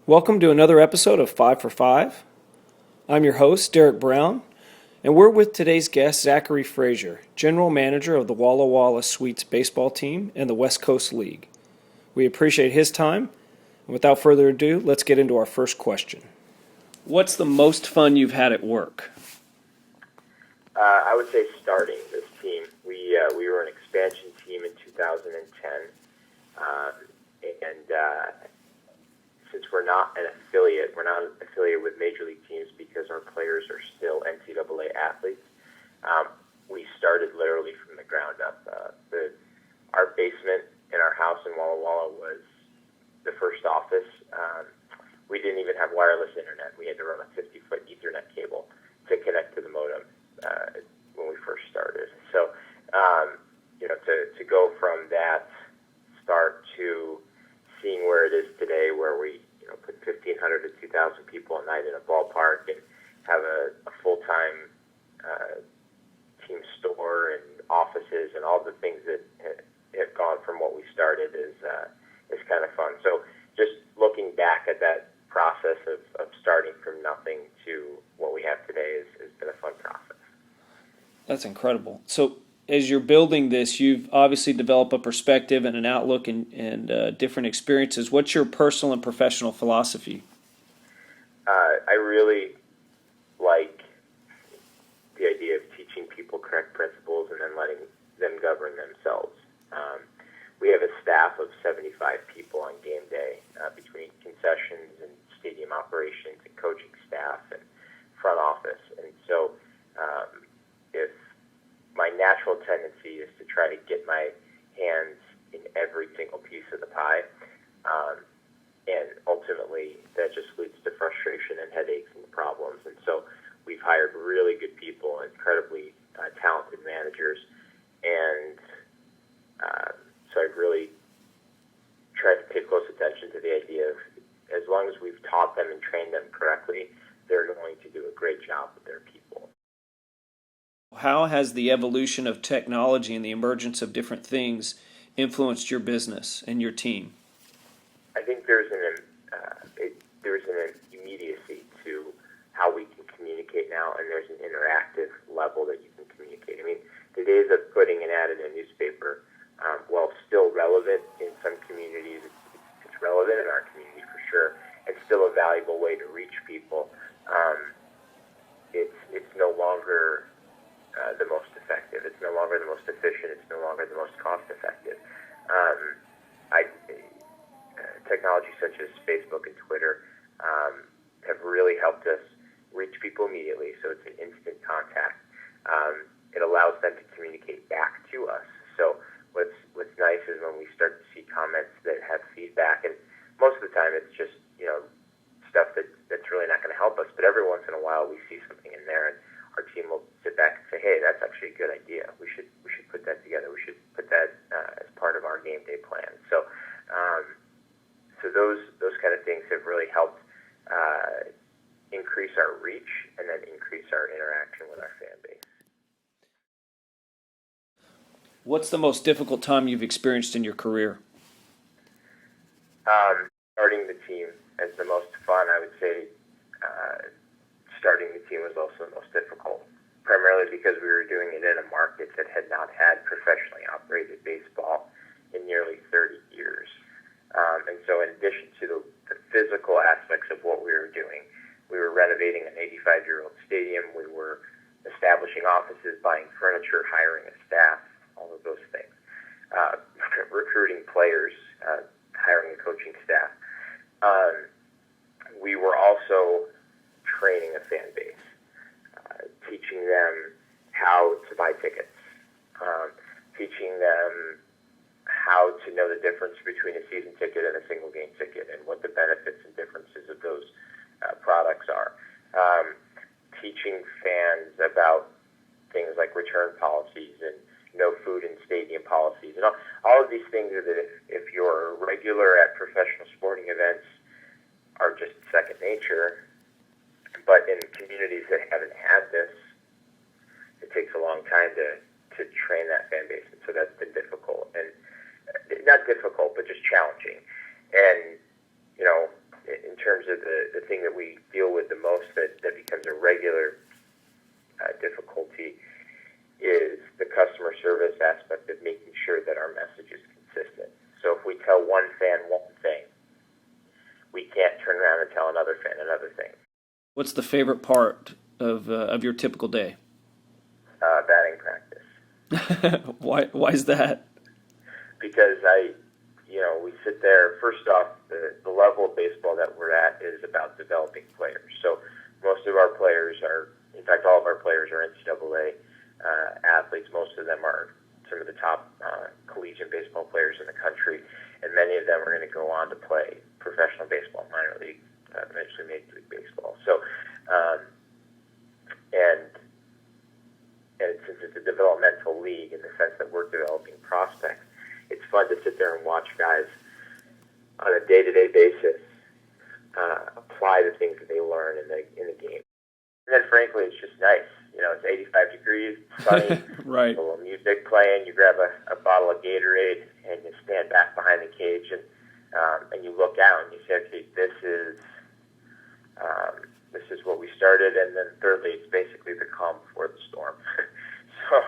Welcome to another episode of 5 for 5. I'm your host, Derek Brown, and we're with today's guest, Zachary Fraser, General Manager of the Walla Walla Sweets baseball team and the West Coast League. We appreciate his time, and without further ado, let's get into our first question. What's the most fun you've had at work? I would say starting this team. We were an expansion team in 2010, and since we're not affiliated with major league teams because our players are still NCAA athletes. We started literally from the ground up. Our basement in our house in Walla Walla was the first office. We didn't even have wireless internet. We had to run a 50-foot Ethernet cable to connect to the modem when we first started. So, to go from that start to seeing where it is today, where we put 1,500 to 2,000 people a night in a ballpark and have a full-time team store and offices and all the things that have gone from what we started is kind of fun. So just looking back at that process of starting from nothing to what we have today has been a fun process. That's incredible. So as you're building this, you've obviously developed a perspective and an outlook and different experiences. What's your personal and professional philosophy? I really like the idea of teaching people correct principles and then letting them govern themselves. We have a staff of 75 people on game day between concessions and stadium operations and coaching staff and front office. And so if my natural tendency is to try to get my hands in every single piece of the pie, and ultimately that just leads to frustration and headaches and problems. And so we've hired really good people, incredibly talented managers, and so I've really tried to pay close attention to the idea of as long as we've taught them and trained them correctly, they're going to do a great job with their people. How has the evolution of technology and the emergence of different things influenced your business and your team? I think there's an immediacy to how we can communicate now, and there's an interactive level that you can communicate. I mean, the days of putting an ad in a newspaper, while still relevant in some communities, it's relevant in our community for sure. It's still a valuable way to reach people. It's no longer the most effective. It's no longer the most efficient. It's no longer the most cost-effective. Technology such as Facebook and Twitter have really helped us reach people immediately, so it's an instant contact. It allows them to communicate back to us. So what's nice is when we start to see comments that have feedback, and most of the time it's just stuff that's really not going to help us, but every once in a while we see something in there, and our team will sit back and say, hey, that's actually a good idea. We should put that together. We should put that as part of our game day plan. So those kind of things have really helped increase our reach and then increase our interaction with our fan base. What's the most difficult time you've experienced in your career? Starting the team as the most fun, I would say starting the team was also the most difficult, primarily because we were doing it in a market that had not had professionally operated baseball in nearly 30 years. And so in addition to the physical aspects of what we were doing, we were renovating an 85-year-old stadium, we were establishing offices, buying furniture, hiring a staff, all of those things, recruiting players, hiring a coaching staff. We were also training a fan base, teaching them how to buy tickets, teaching them how to know the difference between a season ticket and a single game ticket and what the benefits and differences of those products are. Teaching fans about things like return policies and no food in stadium policies. And all of these things are that if you're a regular at professional sporting events are just second nature, but in communities that haven't had this, it takes a long time to train that fan base. And so that's been difficult. And not difficult, but just challenging. And, in terms terms of the thing that we deal with the most that becomes a regular difficulty is the customer service aspect of making sure that our message is consistent. So if we tell one fan one thing, we can't turn around and tell another fan another thing. What's the favorite part of your typical day? Batting practice. Why is that? Because we sit there. First off, the level of baseball that we're at is about developing players. So most of our players are, in fact, all of our players are NCAA athletes. Most of them are some of the top collegiate baseball players in the country, and many of them are going to go on to play professional baseball, minor league, eventually Major League Baseball. So, and since it's a developmental league in the sense that we're developing prospects, it's fun to sit there and watch guys on a day-to-day basis apply the things that they learn in the game. And then, frankly, it's just nice. It's 85 degrees, sunny, right. A little music playing. You grab a bottle of Gatorade and you stand back behind the cage and you look out and you say, okay, this is what we started. And then thirdly, it's basically the calm before the storm. So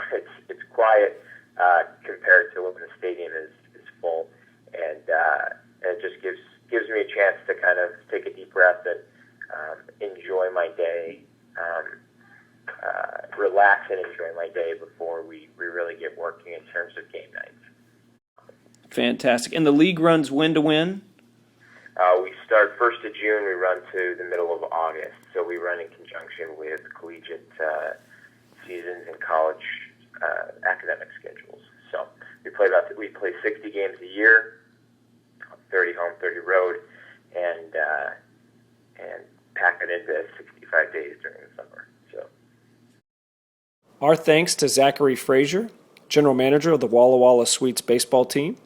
it's quiet compared to when the stadium is full, and it just gives me a chance to kind of take a deep breath and enjoy my day. Relax and enjoy my day before we really get working in terms of game nights. Fantastic. And the league runs when to when? We start 1st of June. We run to the middle of August. So we run in conjunction with collegiate seasons and college academic schedules. So we play 60 games a year, 30 home, 30 road, and pack it into 65 days during the summer. So. Our thanks to Zachary Fraser, General Manager of the Walla Walla Sweets baseball team,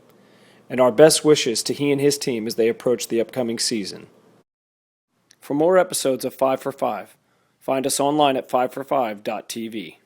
and our best wishes to he and his team as they approach the upcoming season. For more episodes of 5 for 5, find us online at 5for5.tv.